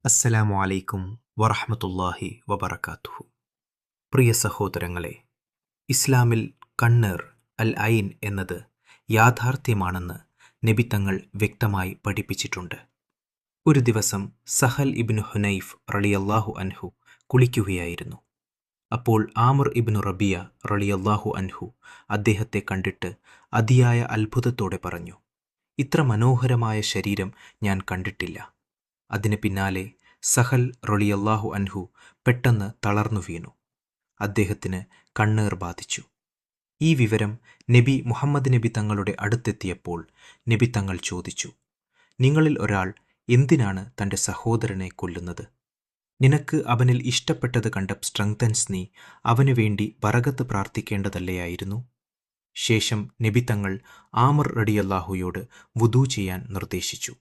അസ്സലാമു അലൈക്കും വറഹ്മത്തുള്ളാഹി വബറകാതുഹു. പ്രിയ സഹോദരങ്ങളെ, ഇസ്ലാമിൽ കണ്ണേർ അൽ ഐൻ എന്നത് യാഥാർത്ഥ്യമാണെന്ന് നബി തങ്ങൾ വ്യക്തമായി പഠിപ്പിച്ചിട്ടുണ്ട്. ഒരു ദിവസം സഹൽ ഇബ്നു ഹുനൈഫ് റളിയല്ലാഹു അൻഹു കുളിക്കുകയായിരുന്നു. അപ്പോൾ ആമിർ ഇബ്നു റബിയ റളിയല്ലാഹു അൻഹു അദ്ദേഹത്തെ കണ്ടിട്ട് അതിയായ അത്ഭുതത്തോടെ പറഞ്ഞു, ഇത്ര മനോഹരമായ ശരീരം ഞാൻ കണ്ടിട്ടില്ല. അതിന് പിന്നാലെ സഹൽ റളിയല്ലാഹു അൻഹു പെട്ടെന്ന് തളർന്നു വീണു. അദ്ദേഹത്തിന് കണ്ണേർ ബാധിച്ചു. ഈ വിവരം നബി മുഹമ്മദ് നബി തങ്ങളുടെ അടുത്തെത്തിയപ്പോൾ നബി തങ്ങൾ ചോദിച്ചു, നിങ്ങളിൽ ഒരാൾ എന്തിനാണ് തൻ്റെ സഹോദരനെ കൊല്ലുന്നത്? നിനക്ക് അവനിൽ ഇഷ്ടപ്പെട്ടത് കണ്ട സ്ട്രെങ്തൻസ് നീ അവനു വേണ്ടി ബറകത്ത് പ്രാർത്ഥിക്കേണ്ടതല്ലേയായിരുന്നു? ശേഷം നബി തങ്ങൾ ആമിർ റളിയല്ലാഹുയോട് വുദൂ ചെയ്യാൻ നിർദ്ദേശിച്ചു.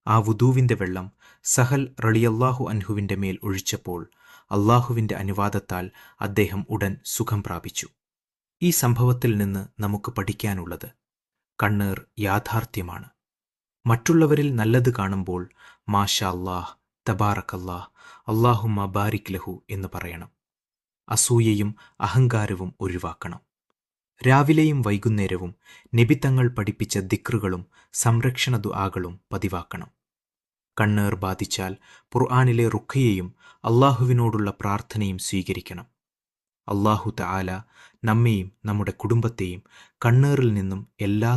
ആ വുദൂവിൻ്റെ വെള്ളം സഹൽ റളിയല്ലാഹു അൻഹുവിൻ്റെ മേൽ ഒഴിച്ചപ്പോൾ അള്ളാഹുവിൻ്റെ അനുവാദത്താൽ അദ്ദേഹം ഉടൻ സുഖം പ്രാപിച്ചു. ഈ സംഭവത്തിൽ നിന്ന് നമുക്ക് പഠിക്കാനുള്ളത്, കണ്ണേർ യാഥാർത്ഥ്യമാണ്. മറ്റുള്ളവരിൽ നല്ലത് കാണുമ്പോൾ മാഷാ അല്ലാഹ്, തബാറക്കല്ലാഹ്, അല്ലാഹുമ്മ ബാരിക് ലഹു എന്ന് പറയണം. അസൂയയും അഹങ്കാരവും ഒഴിവാക്കണം. രാവിലെയും വൈകുന്നേരവും നബി തങ്ങൾ പഠിപ്പിച്ച ദിക്റുകളും സംരക്ഷണ ദുആകളും പതിവാക്കണം. കണ്ണേർ ബാധിച്ചാൽ ഖുർആനിലെ റുഖ്യയും അള്ളാഹുവിനോടുള്ള പ്രാർത്ഥനയും സ്വീകരിക്കണം. അല്ലാഹു തആല നമ്മെയും നമ്മുടെ കുടുംബത്തെയും കണ്ണേറിൽ നിന്നും എല്ലാ